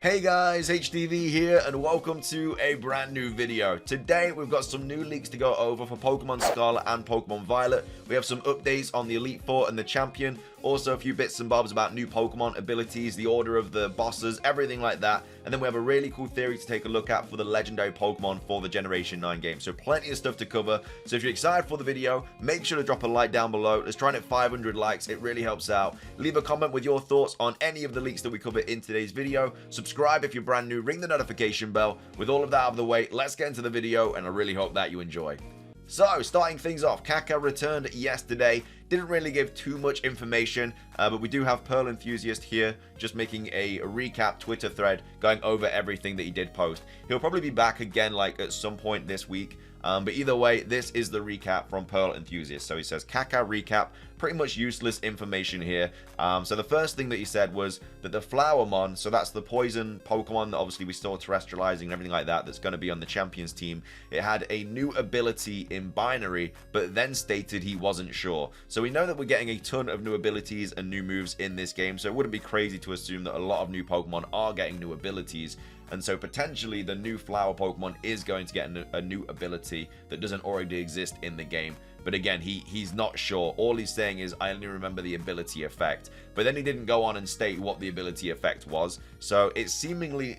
Hey guys, HDvee here and welcome to a brand new video. Today we've got some new leaks to go over for Pokemon Scarlet and Pokemon Violet. We have some updates on the Elite Four and the Champion. Also a few bits and bobs about new Pokemon abilities, the order of the bosses, everything like that. And then we have a really cool theory to take a look at for the legendary Pokemon for the Generation 9 game. So plenty of stuff to cover. So if you're excited for the video, make sure to drop a like down below. Let's try and hit 500 likes. It really helps out. Leave a comment with your thoughts on any of the leaks that we cover in today's video. Subscribe if you're brand new. Ring the notification bell. With all of that out of the way, let's get into the video and I really hope that you enjoy. So, starting things off, Kaka returned yesterday. Didn't really give too much information, but we do have Pearl Enthusiast here, just making a recap Twitter thread, going over everything that he did post. He'll probably be back again, like, at some point this week. But either way, this is the recap from Pearl Enthusiast. So he says, Kaka recap, pretty much useless information here. So the first thing that he said was that the Flowermon, so that's the poison Pokemon that obviously we saw terrestrializing and everything like that, that's going to be on the Champions team. It had a new ability in binary, but then stated he wasn't sure. So we know that we're getting a ton of new abilities and new moves in this game, so it wouldn't be crazy to assume that a lot of new Pokemon are getting new abilities. And so potentially the new flower Pokemon is going to get a new ability that doesn't already exist in the game. But again, he's not sure. All he's saying is, I only remember the ability effect. But then he didn't go on and state what the ability effect was. So it's seemingly...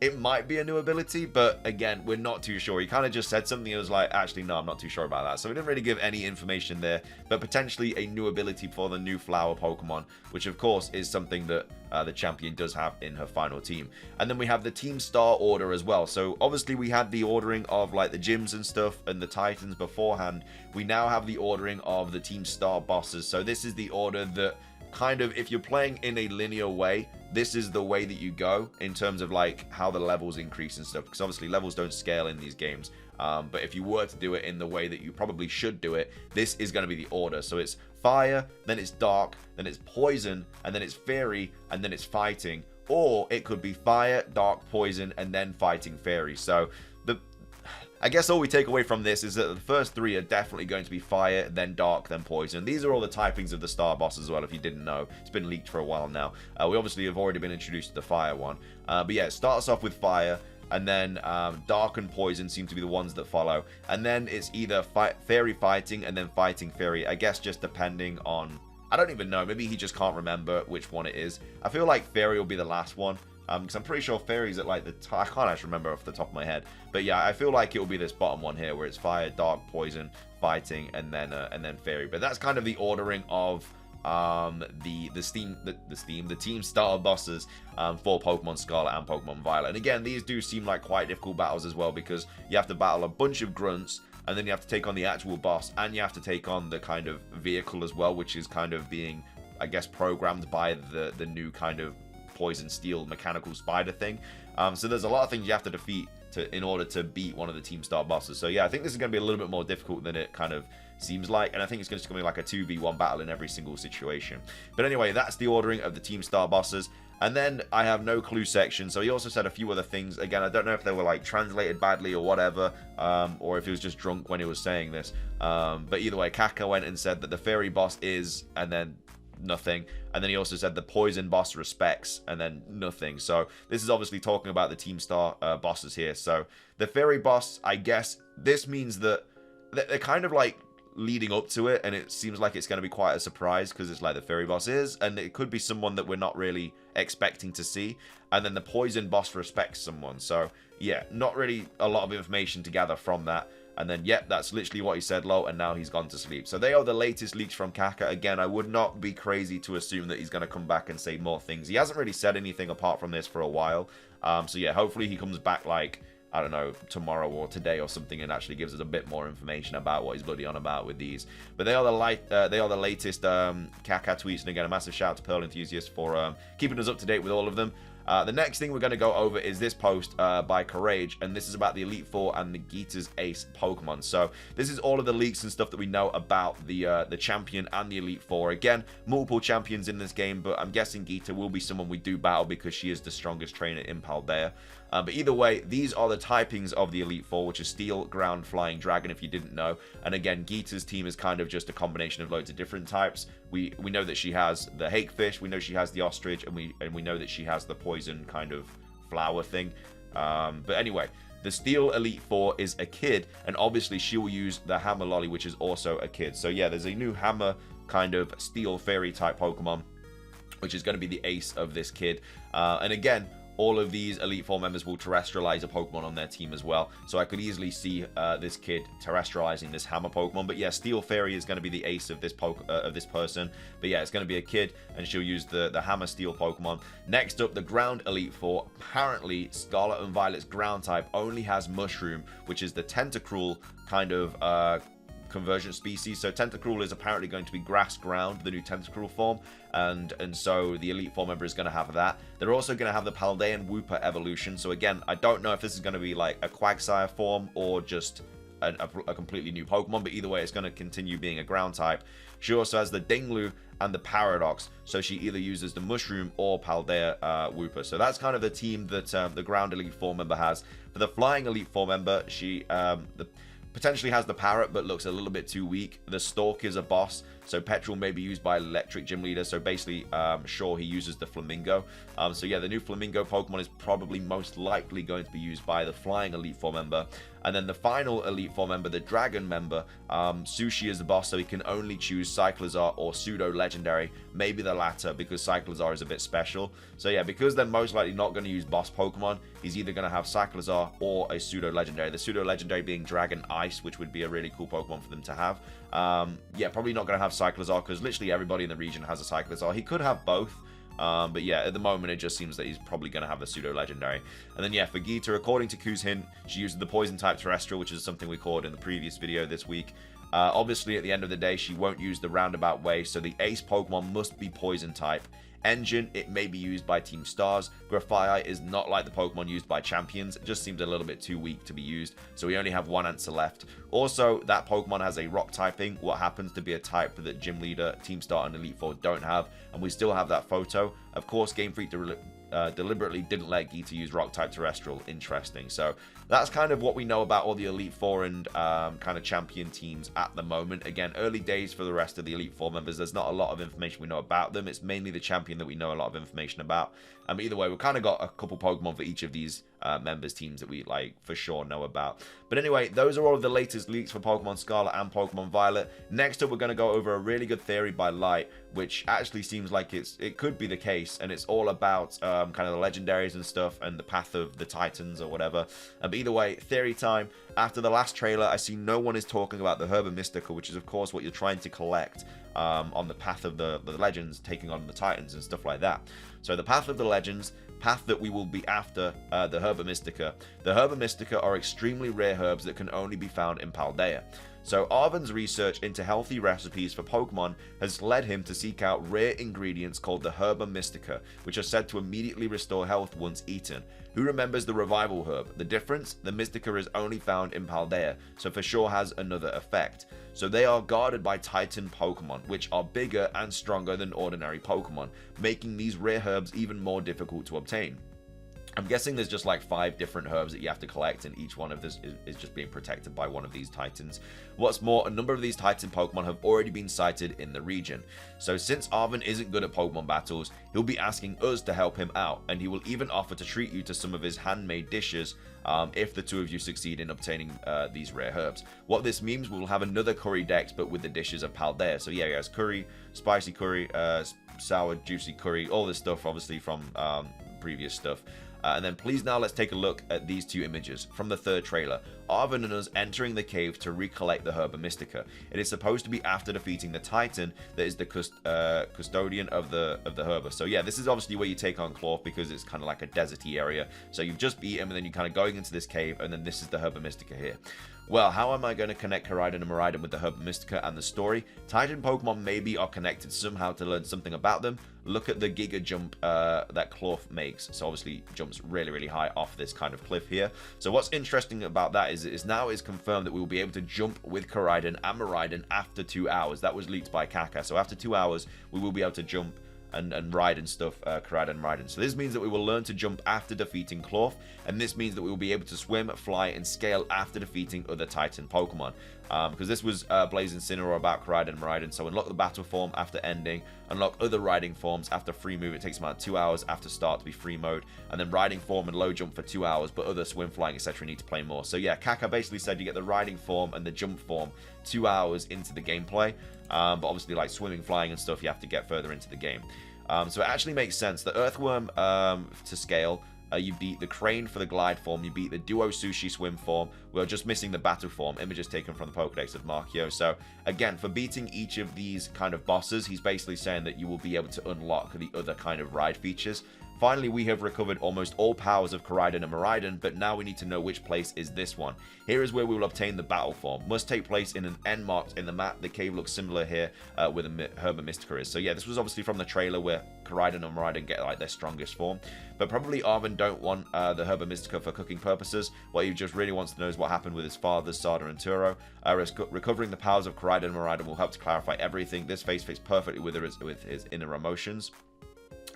It might be a new ability, but again, we're not too sure. He kind of just said something that was like, actually, no, I'm not too sure about that. So we didn't really give any information there, but potentially a new ability for the new flower Pokemon, which of course is something that the champion does have in her final team. And then we have the team star order as well. So obviously we had the ordering of like the gyms and stuff and the Titans beforehand. We now have the ordering of the team star bosses. So this is the order that kind of, if you're playing in a linear way, this is the way that you go in terms of like how the levels increase and stuff, because obviously levels don't scale in these games. But if you were to do it in the way that you probably should do it, this is going to be the order. So it's fire, then it's dark, then it's poison, and then it's fairy, and then it's fighting. Or it could be fire, dark, poison, and then fighting fairy. So I guess all we take away from this is that the first three are definitely going to be fire, then dark, then poison. These are all the typings of the star boss as well, if you didn't know. It's been leaked for a while now. We obviously have already been introduced to the fire one. But yeah, it starts off with fire, and then dark and poison seem to be the ones that follow. And then it's either fairy fighting and then fighting fairy. I guess just depending on... I don't even know. Maybe he just can't remember which one it is. I feel like fairy will be the last one. Because I'm pretty sure fairy's at like the I can't actually remember off the top of my head, but yeah, I feel like it will be this bottom one here where it's fire, dark, poison, fighting, and then fairy. But that's kind of the ordering of the team star bosses for Pokemon Scarlet and Pokemon Violet. And again, these do seem like quite difficult battles as well, because you have to battle a bunch of grunts, and then you have to take on the actual boss, and you have to take on the kind of vehicle as well, which is kind of being, I guess, programmed by the new kind of poison steel mechanical spider thing. So there's a lot of things you have to defeat in order to beat one of the team star bosses. So yeah, I think this is going to be a little bit more difficult than it kind of seems like, and I think it's going to be like a 2v1 battle in every single situation. But anyway, that's the ordering of the team star bosses. And then I have no clue section. So he also said a few other things. Again, I don't know if they were like translated badly or whatever, or if he was just drunk when he was saying this. But either way, Kaka went and said that the fairy boss is, and then nothing. And then he also said the poison boss respects, and then nothing. So this is obviously talking about the team star bosses here. So the fairy boss, I guess this means that they're kind of like leading up to it, and it seems like it's going to be quite a surprise, because it's like the fairy boss is, and it could be someone that we're not really expecting to see. And then the poison boss respects someone. So yeah, not really a lot of information to gather from that. And then, yep, that's literally what he said, low, and now he's gone to sleep. So they are the latest leaks from Kaka. Again, I would not be crazy to assume that he's going to come back and say more things. He hasn't really said anything apart from this for a while. So yeah, hopefully he comes back like, I don't know, tomorrow or today or something, and actually gives us a bit more information about what he's bloody on about with these. But they are the latest Kaka tweets, and again, a massive shout out to Pearl Enthusiast for keeping us up to date with all of them. The next thing we're going to go over is this post by Courage, and this is about the Elite Four and the Gita's Ace Pokemon. So this is all of the leaks and stuff that we know about the champion and the Elite Four. Again, multiple champions in this game, but I'm guessing Gita will be someone we do battle because she is the strongest trainer in Paldea. But either way, these are the typings of the Elite Four, which is Steel, Ground, Flying, Dragon, if you didn't know. And again, Gita's team is kind of just a combination of loads of different types, We know that she has the hakefish, we know she has the ostrich, and we know that she has the poison kind of flower thing. But anyway, the Steel Elite Four is a kid, and obviously she will use the Hammer Lolly, which is also a kid. So yeah, there's a new Hammer kind of Steel Fairy type Pokemon, which is going to be the ace of this kid. And again, all of these Elite Four members will terrestrialize a Pokemon on their team as well. So I could easily see this kid terrestrializing this Hammer Pokemon. But yeah, Steel Fairy is going to be the ace of this person. But yeah, it's going to be a kid, and she'll use the Hammer Steel Pokemon. Next up, the Ground Elite Four. Apparently, Scarlet and Violet's Ground type only has Mushroom, which is the Tentacruel kind of conversion species. So Tentacruel is apparently going to be Grass Ground, the new Tentacruel form, and so the Elite Four member is going to have that. They're also going to have the Paldean Wooper evolution. So again, I don't know if this is going to be like a Quagsire form or just a completely new Pokemon, but either way, it's going to continue being a ground type. She also has the Dinglu and the Paradox, so she either uses the Mushroom or Paldea Wooper. So that's kind of the team that the Ground Elite Four member has. For the Flying Elite Four member, she potentially has the Parrot, but looks a little bit too weak. The Stork is a boss, so Petrol may be used by Electric Gym Leader. So basically, sure, he uses the Flamingo. So yeah, the new Flamingo Pokemon is probably most likely going to be used by the Flying Elite Four member. And then the final Elite Four member, the Dragon member, Sushi is the boss, so he can only choose Cyclizar or Pseudo Legendary. Maybe the latter, because Cyclizar is a bit special. So yeah, because they're most likely not going to use boss Pokemon, he's either going to have Cyclizar or a Pseudo Legendary. The Pseudo Legendary being Dragon Ice, which would be a really cool Pokemon for them to have. Yeah, probably not going to have Cyclizar, because literally everybody in the region has a Cyclizar. He could have both. But yeah, at the moment it just seems that he's probably going to have the Pseudo Legendary. And then yeah, for Geeta, according to Ku's hint, she uses the Poison type Terrestrial, which is something we called in the previous video this week. Obviously, at the end of the day, she won't use the Roundabout Way, so the Ace Pokemon must be Poison type. Engine, it may be used by Team Stars. Grafaiai is not like the Pokemon used by Champions. It just seems a little bit too weak to be used, so we only have one answer left. Also, that Pokemon has a Rock typing, what happens to be a type that Gym Leader, Team Star, and Elite Four don't have, and we still have that photo. Of course, Game Freak deliberately didn't let Geeta use Rock type Terrestrial. Interesting. So that's kind of what we know about all the Elite Four and kind of champion teams at the moment. Again, early days for the rest of the Elite Four members. There's not a lot of information we know about them. It's mainly the champion that we know a lot of information about. Either way, we've kind of got a couple Pokemon for each of these members teams that we like for sure know about. But anyway, those are all of the latest leaks for Pokemon Scarlet and Pokemon Violet. Next up, we're going to go over a really good theory by Light, which actually seems like it could be the case, and it's all about kind of the legendaries and stuff and the path of the Titans or whatever. But either way, theory time. After the last trailer, I see no one is talking about the Herba Mystica, which is of course what you're trying to collect on the path of the legends, taking on the Titans and stuff like that. So the path of the legends, path that we will be after the Herba Mystica. The Herba Mystica are extremely rare herbs that can only be found in Paldea. So Arven's research into healthy recipes for Pokemon has led him to seek out rare ingredients called the Herba Mystica, which are said to immediately restore health once eaten. Who remembers the Revival Herb? The difference? The Mystica is only found in Paldea, so for sure has another effect. So they are guarded by Titan Pokemon, which are bigger and stronger than ordinary Pokemon, making these rare herbs even more difficult to obtain. I'm guessing there's just like 5 different herbs that you have to collect, and each one of this is just being protected by one of these Titans. What's more, a number of these Titan Pokemon have already been sighted in the region. So since Arven isn't good at Pokemon battles, he'll be asking us to help him out, and he will even offer to treat you to some of his handmade dishes if the two of you succeed in obtaining these rare herbs. What this means, we'll have another curry dex, but with the dishes of Paldea. So yeah, guys, curry, spicy curry, sour, juicy curry, all this stuff obviously from previous stuff. And then please now let's take a look at these 2 images from the 3rd trailer. Arven and us entering the cave to recollect the Herba Mystica. It is supposed to be after defeating the Titan that is the custodian of the Herba. So yeah, this is obviously where you take on Cloth, because it's kind of like a deserty area. So you've just beat him, and then you're kind of going into this cave, and then this is the Herba Mystica here. Well, how am I going to connect Koraidon and Miraidon with the Herba Mystica and the story? Titan Pokemon maybe are connected somehow to learn something about them. Look at the Giga Jump that Cloth makes. So obviously jumps really, really high off this kind of cliff here. So what's interesting about that is now it's confirmed that we will be able to jump with Koraidon and Miraidon after 2 hours. That was leaked by Kaka. So after 2 hours, we will be able to jump and ride and stuff, Koraidon and Raiden. So this means that we will learn to jump after defeating Cloth, and this means that we will be able to swim, fly, and scale after defeating other Titan Pokemon. Because this was Blaze Incineroar about Koraidon and Raiden. So unlock the battle form after ending, unlock other riding forms after free move. It takes about 2 hours after start to be free mode, and then riding form and low jump for 2 hours, but other swim, flying, etc. need to play more. So yeah, Kaka basically said you get the riding form and the jump form 2 hours into the gameplay, but obviously like swimming, flying, and stuff you have to get further into the game. So it actually makes sense. The Earthworm to scale. You beat the Crane for the glide form. You beat the Duo Sushi swim form. We're just missing the battle form. Images taken from the Pokedex of Markio. So again, for beating each of these kind of bosses, he's basically saying that you will be able to unlock the other kind of ride features. Finally, we have recovered almost all powers of Koraidon and Miraidon, but now we need to know which place is this one. Here is where we will obtain the battle form. Must take place in an N marked in the map. The cave looks similar here where the Herba Mystica is. So yeah, this was obviously from the trailer where Koraidon and Miraidon get like their strongest form. But probably Arven don't want the Herba Mystica for cooking purposes. What he just really wants to know is what happened with his fathers, Sada and Turo. Recovering the powers of Koraidon and Miraidon will help to clarify everything. This face fits perfectly with his inner emotions.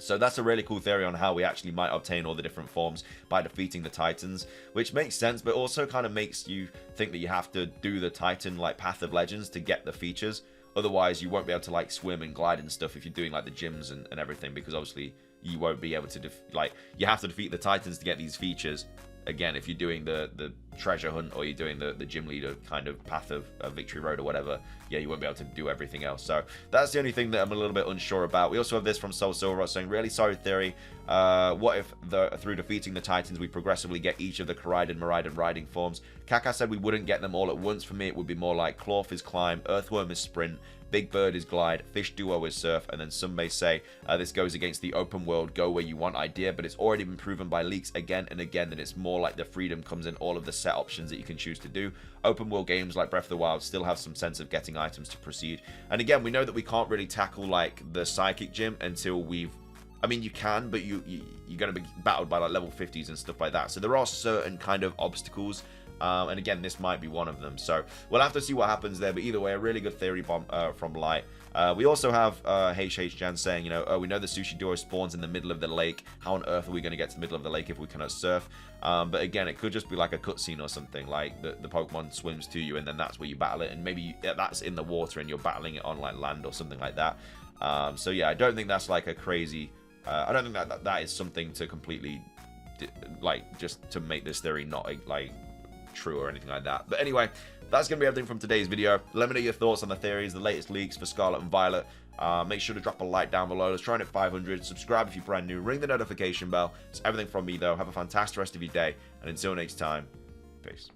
So that's a really cool theory on how we actually might obtain all the different forms by defeating the Titans, which makes sense, but also kind of makes you think that you have to do the Titan like Path of Legends to get the features. Otherwise, you won't be able to like swim and glide and stuff if you're doing like the gyms and everything, because obviously you won't be able to you have to defeat the Titans to get these features. Again, if you're doing the treasure hunt or you're doing the gym leader kind of path of Victory Road or whatever, yeah, you won't be able to do everything else. So that's the only thing that I'm a little bit unsure about. We also have this from Soul Silver saying, really sorry theory. What if through defeating the Titans we progressively get each of the Koraidon, Miraidon riding forms? Kaka said we wouldn't get them all at once. For me, it would be more like Cloth is climb, Earthworm is sprint, Big Bird is glide, Fish Duo is surf, and then some may say this goes against the open world go where you want idea, but it's already been proven by leaks again and again that it's more like the freedom comes in all of the set options that you can choose to do. Open world games like Breath of the Wild still have some sense of getting items to proceed. And again, we know that we can't really tackle like the Psychic Gym until we've... I mean, you can, but you're going to be battled by like level 50s and stuff like that. So there are certain kind of obstacles. And again, this might be one of them. So we'll have to see what happens there. But either way, a really good theory bomb from Light. We also have HH Jan saying, you know, we know the Sushi Duo spawns in the middle of the lake. How on earth are we going to get to the middle of the lake if we cannot surf? But again, it could just be like a cutscene or something. Like the Pokemon swims to you and then that's where you battle it. And maybe that's in the water and you're battling it on like land or something like that. So yeah, I don't think that's like a crazy... I don't think that is something to completely... like, just to make this theory not like... true or anything like that. But anyway, that's going to be everything from today's video. Let me know your thoughts on the theories, the latest leaks for Scarlet and Violet. Make sure to drop a like down below. Let's try and hit 500. Subscribe if you're brand new. Ring the notification bell. It's everything from me, though. Have a fantastic rest of your day. And until next time, peace.